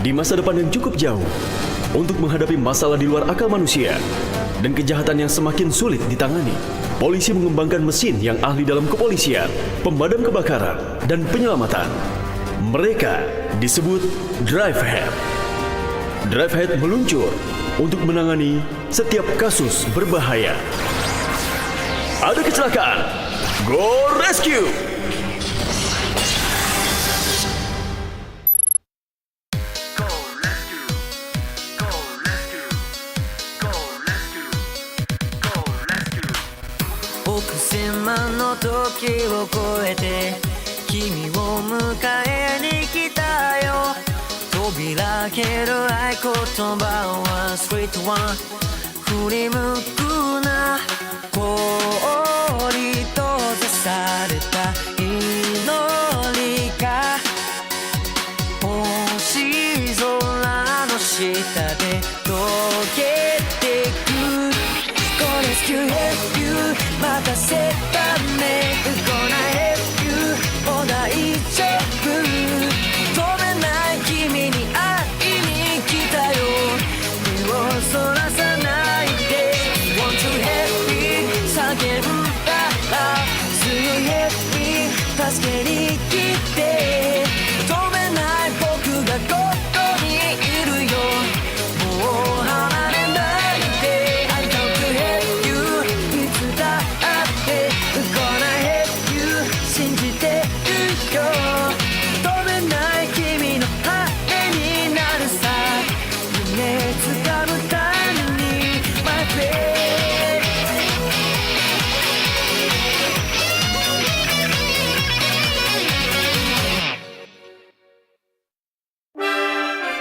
Di masa depan yang cukup jauh, untuk menghadapi masalah di luar akal manusia dan kejahatan yang semakin sulit ditangani, polisi mengembangkan mesin yang ahli dalam kepolisian, pemadam kebakaran, dan penyelamatan. Mereka disebut Drivehead. Drivehead meluncur untuk menangani setiap kasus berbahaya. Ada kecelakaan, go rescue!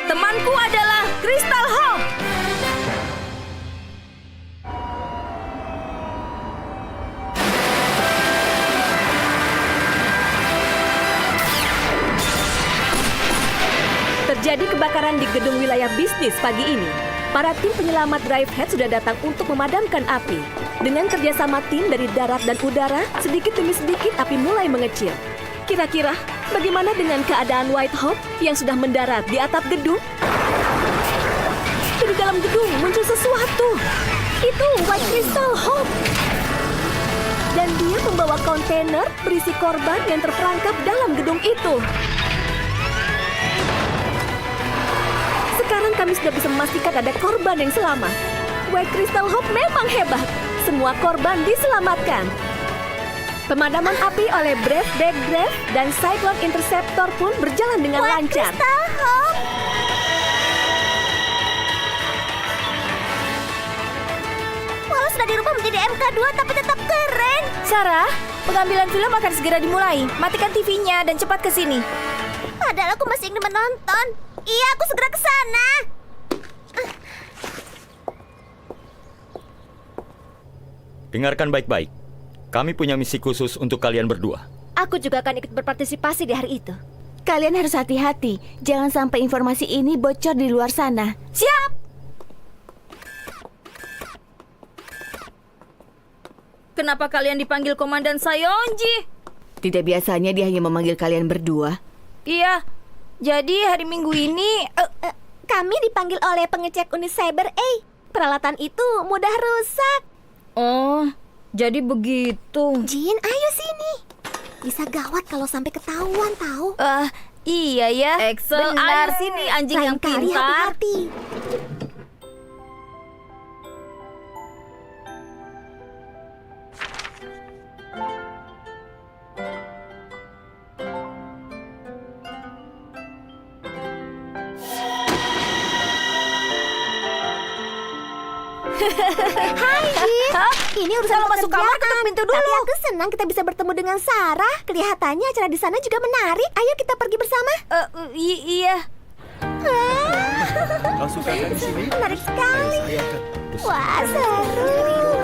Temanku adalah Crystal Hope. Terjadi kebakaran di gedung wilayah bisnis pagi ini. Para tim penyelamat Drivehead sudah datang untuk memadamkan api. Dengan kerjasama tim dari darat dan udara, sedikit demi sedikit api mulai mengecil. Kira-kira bagaimana dengan keadaan White Hope yang sudah mendarat di atap gedung? Di dalam gedung muncul sesuatu. Itu White Crystal Hope. Dan dia membawa kontainer berisi korban yang terperangkap dalam gedung itu. Sekarang kami sudah bisa memastikan ada korban yang selamat. White Crystal Hope memang hebat. Semua korban diselamatkan. Pemadaman api oleh Brave Back Brave dan Cyclone Interceptor pun berjalan dengan lancar. Crystal Hope! Walau sudah dirubah menjadi MK2 tapi tetap keren. Sarah, pengambilan film akan segera dimulai. Matikan TV-nya dan cepat ke sini. Padahal aku masih ingin menonton. Iya, aku segera ke sana. Dengarkan baik-baik. Kami punya misi khusus untuk kalian berdua. Aku juga akan ikut berpartisipasi di hari itu. Kalian harus hati-hati. Jangan sampai informasi ini bocor di luar sana. Siap! Kenapa kalian dipanggil Komandan Sayonji? Tidak biasanya dia hanya memanggil kalian berdua. Iya, jadi hari Minggu ini... Kami dipanggil oleh pengecek unit cyber A. Peralatan itu mudah rusak. Oh, jadi begitu. Jin, ayo sini. Bisa gawat kalau sampai ketahuan, tahu? Iya ya. Excel, ayo sini anjing yang Lain kali pintar. hati-hati. Hai Jin, ini urusan Kalau masuk kamar, ketuk pintu dulu. Tapi aku senang kita bisa bertemu dengan Sarah. Kelihatannya acara di sana juga menarik. Ayo kita pergi bersama. Iya. Langsung kakak di sini. Menarik sekali. Saya akan Wah, seru.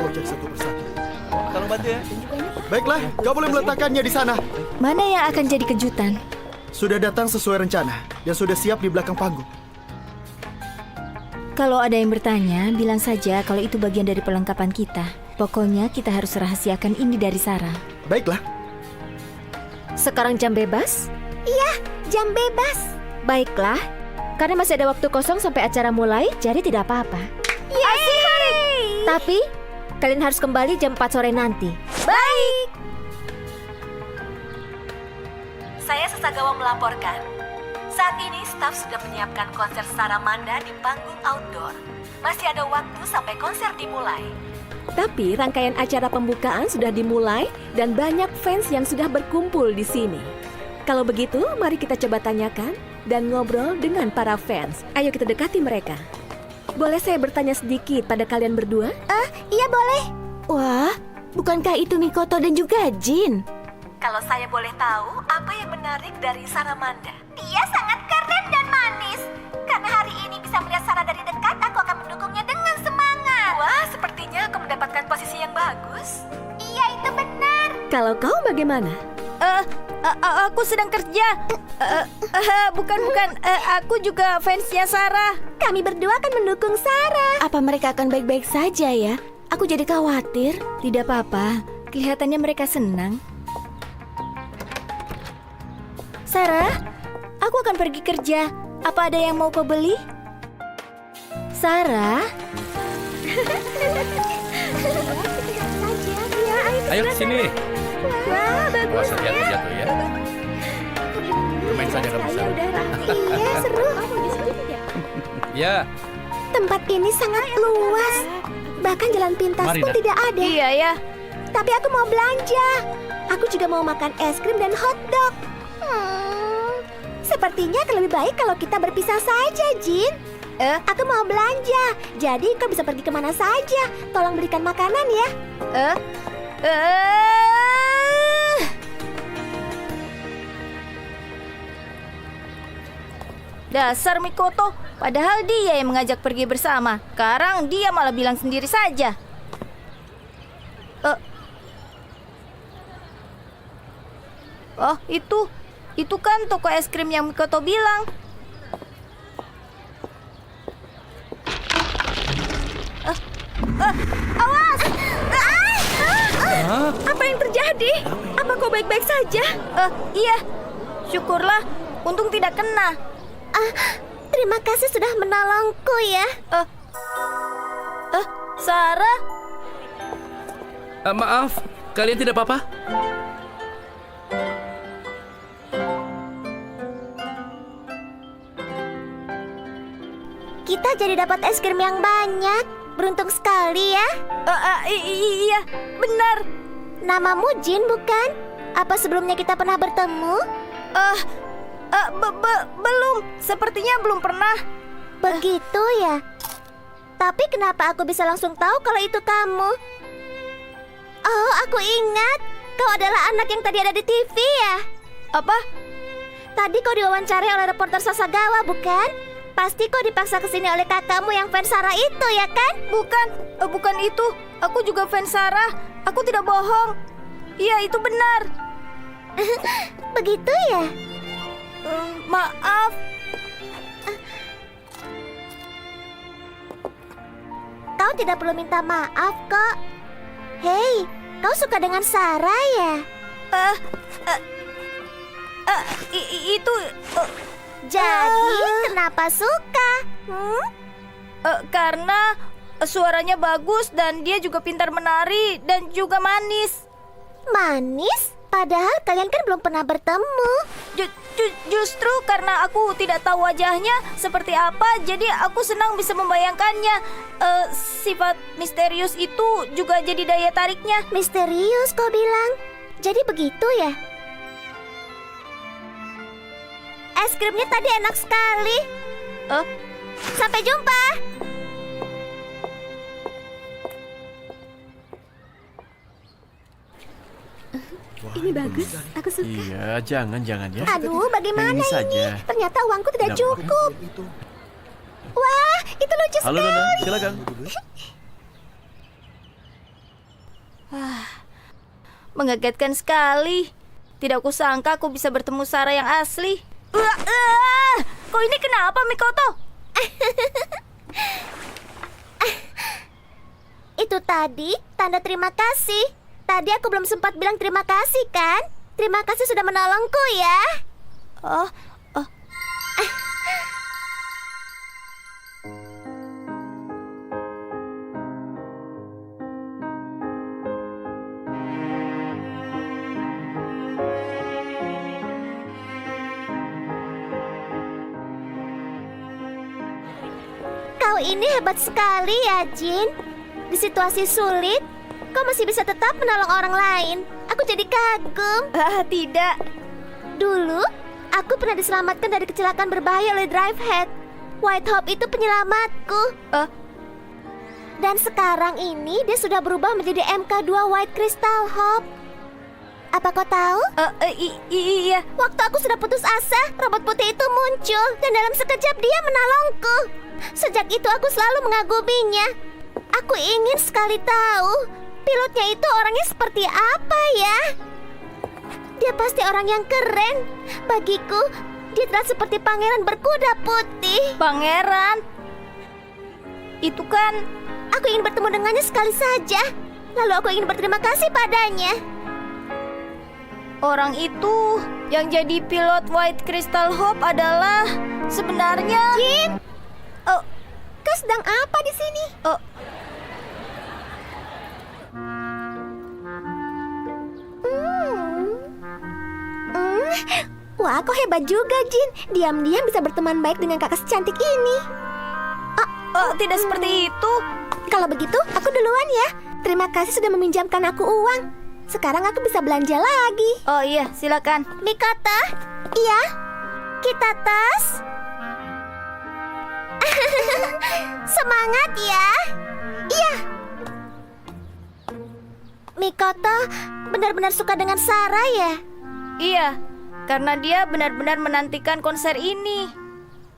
projek satu persatu. Tolong bantu ya. Baiklah, kau boleh meletakkannya di sana. Mana yang akan jadi kejutan? Sudah datang sesuai rencana dan sudah siap di belakang panggung. Kalau ada yang bertanya, bilang saja kalau itu bagian dari perlengkapan kita. Pokoknya kita harus rahasiakan ini dari Sarah. Baiklah. Sekarang jam bebas? Iya, jam bebas. Baiklah. Karena masih ada waktu kosong sampai acara mulai, jadi tidak apa-apa. Yeay! Tapi, kalian harus kembali jam 4 sore nanti. Baik. Saya Sasagawa melaporkan. Saat ini staf sudah menyiapkan konser Saramanda di panggung outdoor. Masih ada waktu sampai konser dimulai. Tapi rangkaian acara pembukaan sudah dimulai dan banyak fans yang sudah berkumpul di sini. Kalau begitu, mari kita coba tanyakan dan ngobrol dengan para fans. Ayo kita dekati mereka. Boleh saya bertanya sedikit pada kalian berdua? Iya boleh. Wah, bukankah itu Mikoto dan juga Jin? Kalau saya boleh tahu, apa yang menarik dari Saramanda? Dia sangat keren dan manis. Karena hari ini bisa melihat Sarah dari dekat, aku akan mendukungnya dengan semangat. Wah, sepertinya aku mendapatkan posisi yang bagus. Iya, itu benar. Kalau kau bagaimana? Aku sedang kerja. Bukan. Aku juga fansnya Sarah. Kami berdua akan mendukung Sarah. Apa mereka akan baik-baik saja ya? Aku jadi khawatir. Tidak apa-apa, kelihatannya mereka senang. Sarah, aku akan pergi kerja. Apa ada yang mau kau beli? Sarah? Ayo sini. Wah, bagus. Awas hati-hati jatuh ya. Bermain saja kamu Sarah. Iya, seru. Ya, Tempat ini sangat luas. Bahkan jalan pintas Mari, pun Nak. tidak ada. Iya ya. Tapi aku mau belanja. Aku juga mau makan es krim dan hotdog. Sepertinya akan lebih baik kalau kita berpisah saja, Jin. Aku mau belanja. Jadi kau bisa pergi kemana saja. Tolong belikan makanan ya. Dasar Mikoto. Padahal dia yang mengajak pergi bersama. Sekarang dia malah bilang sendiri saja. Oh, itu kan toko es krim yang Mikoto bilang. Awas! Apa yang terjadi? Apa kau baik-baik saja? Iya. Syukurlah. Untung tidak kena. Terima kasih sudah menolongku ya. Sarah? maaf, kalian tidak apa-apa? Kita jadi dapat es krim yang banyak. Beruntung sekali ya. Iya, benar. Namamu Jin bukan? Apa sebelumnya kita pernah bertemu? Belum. Sepertinya belum pernah. Begitu ya. Tapi kenapa aku bisa langsung tahu kalau itu kamu? Oh, aku ingat. Kau adalah anak yang tadi ada di TV ya? Apa? Tadi kau diwawancari oleh reporter Sasagawa, bukan? Pasti kau dipaksa kesini oleh kakakmu yang fans Sarah itu, ya kan? Bukan itu. Aku juga fans Sarah. Aku tidak bohong. Iya, itu benar. Begitu ya? Maaf. Kau tidak perlu minta maaf kok. Hei, kau suka dengan Sarah ya? Itu Jadi, kenapa suka? karena suaranya bagus dan dia juga pintar menari dan juga manis. Manis? Padahal kalian kan belum pernah bertemu. Justru karena aku tidak tahu wajahnya seperti apa, jadi aku senang bisa membayangkannya. Sifat misterius itu juga jadi daya tariknya. Misterius kau bilang. Jadi begitu ya? Es krimnya tadi enak sekali. Sampai jumpa. Ini bagus, aku suka. Iya, jangan ya. Aduh, bagaimana Yang ini ini? saja. Ternyata uangku tidak Tidak cukup. Wah, itu lucu Halo sekali. Nona, silakan. Mengagetkan sekali. Tidak kusangka aku bisa bertemu Sarah yang asli. Kok ini kenapa, Mikoto? Itu tadi tanda terima kasih. Tadi aku belum sempat bilang terima kasih kan? Terima kasih sudah menolongku ya. Kau ini hebat sekali ya, Jin. Di situasi sulit, kau masih bisa tetap menolong orang lain. Aku jadi kagum. Tidak. Dulu, aku pernah diselamatkan dari kecelakaan berbahaya oleh Drivehead. White Hope itu penyelamatku. Dan sekarang ini dia sudah berubah menjadi MK2 White Crystal Hope. Apa kau tahu? Iya. Waktu aku sudah putus asa, robot putih itu muncul dan dalam sekejap dia menolongku. Sejak itu aku selalu mengaguminya. Aku ingin sekali tahu pilotnya itu orangnya seperti apa ya? Dia pasti orang yang keren. Bagiku, dia terlihat seperti pangeran berkuda putih. Pangeran? Itu kan... Aku ingin bertemu dengannya sekali saja. Lalu aku ingin berterima kasih padanya. Orang itu yang jadi pilot White Crystal Hope adalah sebenarnya... Jin! Kau sedang apa di sini? Wah, kau hebat juga, Jin. Diam-diam bisa berteman baik dengan kakak secantik ini. Tidak seperti itu. Kalau begitu, aku duluan ya. Terima kasih sudah meminjamkan aku uang. Sekarang aku bisa belanja lagi. Oh iya, silakan. Mikata, iya, kita tas. Semangat ya. Iya. Mikoto benar-benar suka dengan Sarah ya? Iya, karena dia benar-benar menantikan konser ini.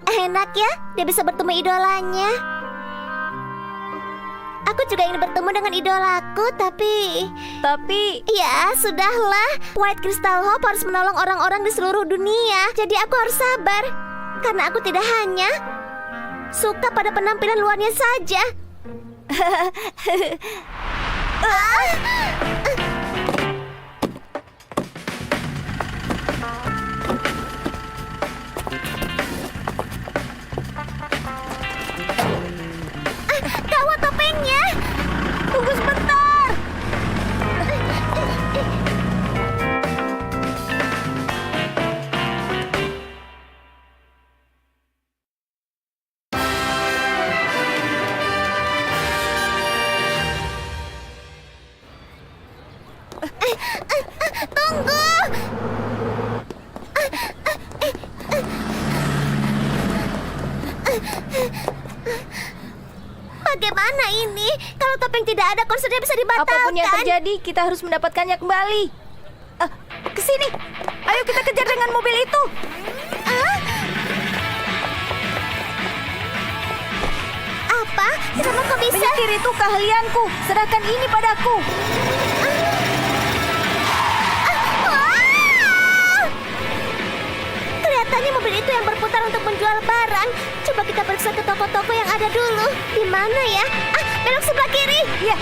Enak ya, dia bisa bertemu idolanya. Aku juga ingin bertemu dengan idolaku, tapi... Ya, sudahlah. White Crystal Hope harus menolong orang-orang di seluruh dunia. Jadi aku harus sabar. Karena aku tidak hanya suka pada penampilan luarnya saja. Gawat topengnya. Tunggu sebentar. Tunggu. Bagaimana ini? Kalau topeng tidak ada, konsernya bisa dibatalkan. Apapun yang terjadi, kita harus mendapatkannya kembali. Kesini. Ayo kita kejar dengan mobil itu. Apa? Kenapa kau bisa? Menyetir itu keahlianku. Serahkan ini padaku. Kelihatannya mobil itu yang berputar untuk menjual barang. Coba kita periksa ke toko-toko yang ada dulu. Di mana ya? Belok sebelah kiri. Ya.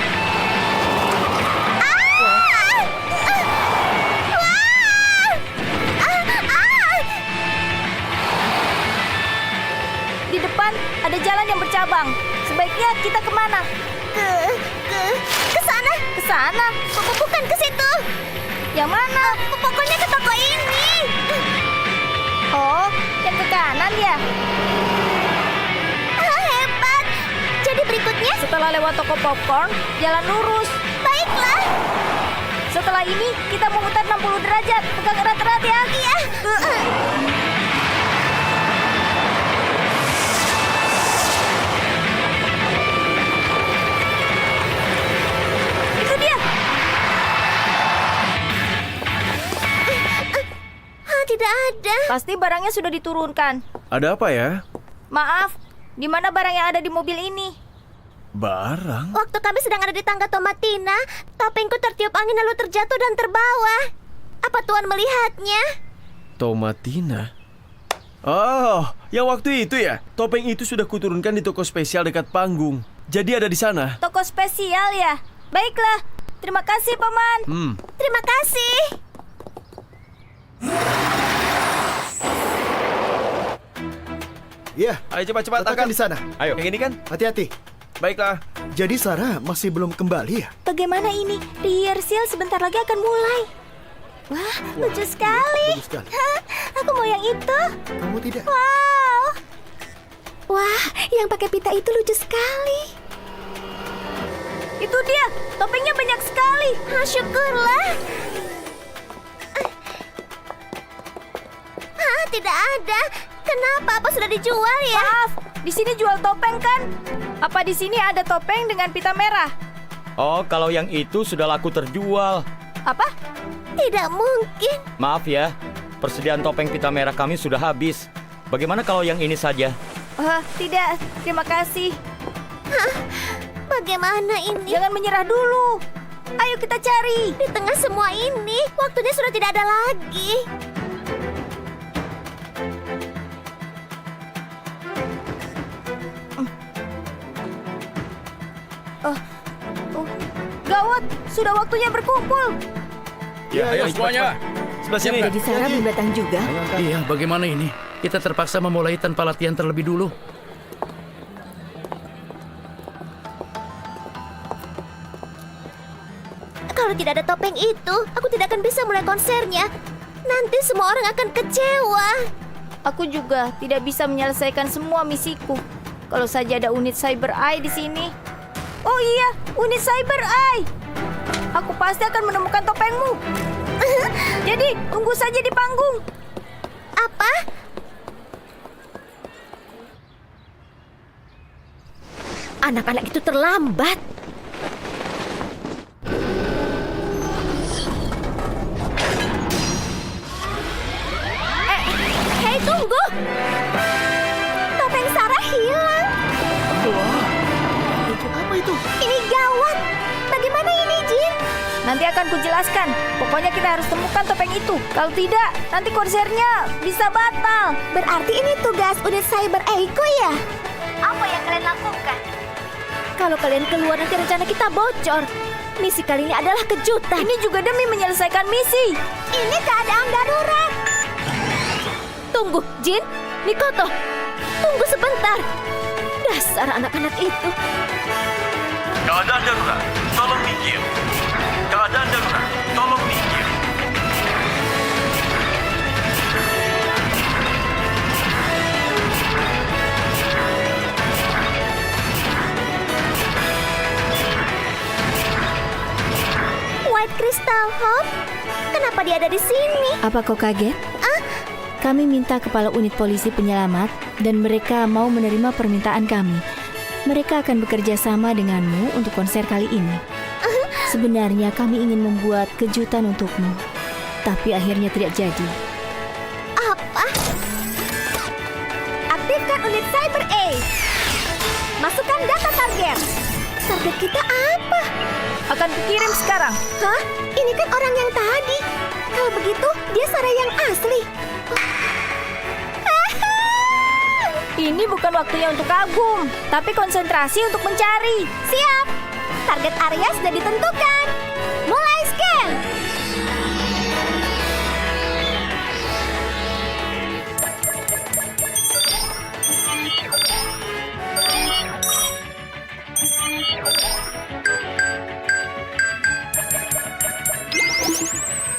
Di depan ada jalan yang bercabang. Sebaiknya kita kemana? Ke sana. Ke sana? Bukan ke situ. Yang mana? Pokoknya ke toko ini. Oh, yang ke kanan ya? Hebat. Jadi berikutnya? Setelah lewat toko popcorn, jalan lurus. Baiklah. Setelah ini, kita memutar 60 derajat. Pegang erat-erat ya. Iya. Itu dia. Tidak ada. Pasti barangnya sudah diturunkan. Ada apa ya? Maaf, di mana barang yang ada di mobil ini? Barang? Waktu kami sedang ada di tangga Tomatina, topengku tertiup angin lalu terjatuh dan terbawa. Apa Tuan melihatnya? Tomatina? Oh, yang waktu itu ya? Topeng itu sudah kuturunkan di toko spesial dekat panggung. Jadi ada di sana. Toko spesial ya? Baiklah, terima kasih Paman. Terima kasih. Iya, Ayo cepat-cepat letakkan di sana. Ayo. Yang ini kan? Hati-hati. Baiklah. Jadi Sarah masih belum kembali ya? Bagaimana ini? Rehearsal sebentar lagi akan mulai. Wah, lucu sekali. Bagus sekali. Hah, aku mau yang itu. Kamu tidak? Wow. Wah, yang pakai pita itu lucu sekali. Itu dia, topengnya banyak sekali. Syukurlah. Tidak ada. Kenapa? Apa sudah dijual ya? Maaf, di sini jual topeng kan? Apa di sini ada topeng dengan pita merah? Oh, kalau yang itu sudah laku terjual. Apa? Tidak mungkin. Maaf ya, persediaan topeng pita merah kami sudah habis. Bagaimana kalau yang ini saja? Tidak, terima kasih. Bagaimana ini? Jangan menyerah dulu. Ayo kita cari. Di tengah semua ini, waktunya sudah tidak ada lagi. Gawat, sudah waktunya berkumpul. Ya, ayo semuanya. Sebelah sini. Jadi Sarah belum datang juga. Iya, bagaimana ini? Kita terpaksa memulai tanpa latihan terlebih dulu. Kalau tidak ada topeng itu, aku tidak akan bisa mulai konsernya. Nanti semua orang akan kecewa. Aku juga tidak bisa menyelesaikan semua misiku. Kalau saja ada unit Cyber Eye di sini. Oh iya, unit Cyber Eye. Aku pasti akan menemukan topengmu. Jadi, tunggu saja di panggung. Apa? Anak-anak itu terlambat. Hei, tunggu! Topeng Sarah hilang. Apa itu? Ini gawat. Bagaimana ini, Jin? Nanti akan kujelaskan. Pokoknya kita harus temukan topeng itu. Kalau tidak, nanti konsernya bisa batal. Berarti ini tugas unit Cyber Eiko ya? Apa yang kalian lakukan? Kalau kalian keluar nanti rencana kita bocor. Misi kali ini adalah kejutan. Ini juga demi menyelesaikan misi. Ini keadaan darurat. Tunggu, Jin, Mikoto. Tunggu sebentar. Dasar anak-anak itu. Keadaan darurat, tolong minggir. Keadaan darurat, tolong minggir. White Crystal Hope? Kenapa dia ada di sini? Apa kau kaget? Kami minta kepala unit polisi penyelamat dan mereka mau menerima permintaan kami. Mereka akan bekerja sama denganmu untuk konser kali ini. Sebenarnya kami ingin membuat kejutan untukmu, tapi akhirnya tidak jadi. Apa? Aktifkan unit Cyber A. Masukkan data target. Target kita apa? Akan kukirim sekarang. Hah? Ini kan orang yang tadi. Kalau begitu, dia Sarah yang asli. Ini bukan waktunya untuk kagum, tapi konsentrasi untuk mencari. Siap. Target area sudah ditentukan. Mulai scan.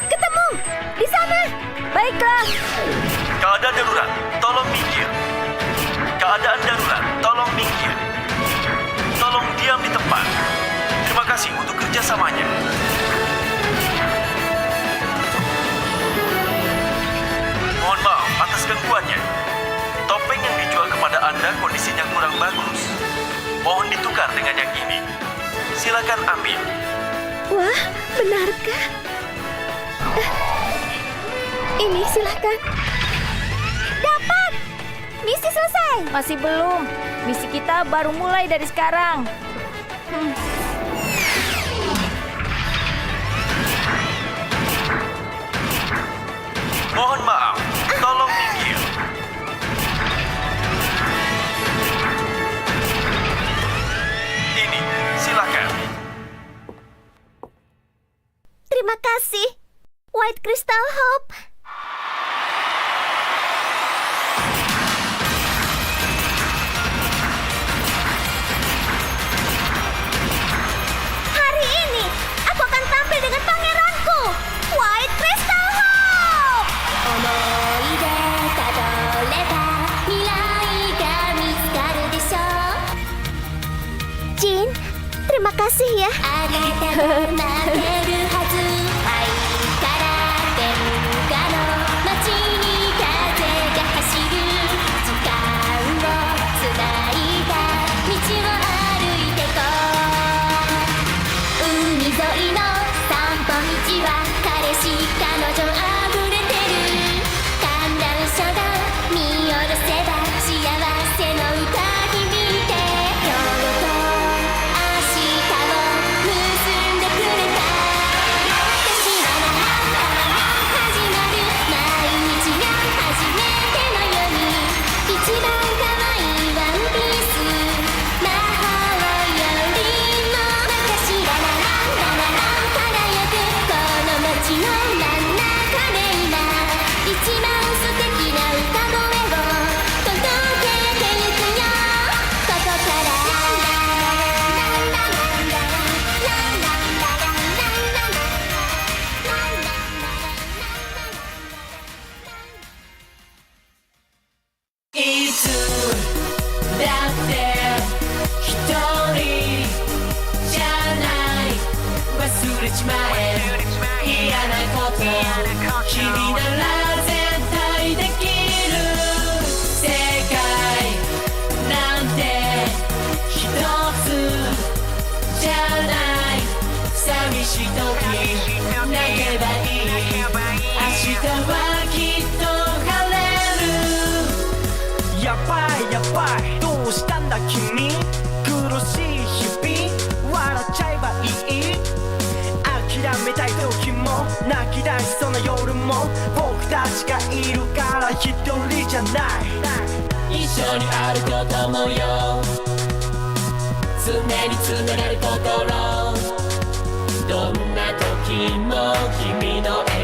Ketemu di sana. Baiklah. Keadaan darurat, tolong minggir. Keadaan darurat, tolong minggir. Tolong diam di tempat. Terima kasih untuk kerjasamanya. Mohon maaf atas gangguannya. Topeng yang dijual kepada Anda kondisinya kurang bagus. Mohon ditukar dengan yang ini. Silakan ambil. Wah, benarkah? Ini silakan. Dapat. Misi selesai. Masih belum. Misi kita baru mulai dari sekarang. Mohon maaf, tolong minggir. Ini, silakan. Terima kasih. White Crystal Hope. Hari ini, aku akan tampil dengan pangeranku, White Crystal Hope. kasih ya.どんな時も君の笑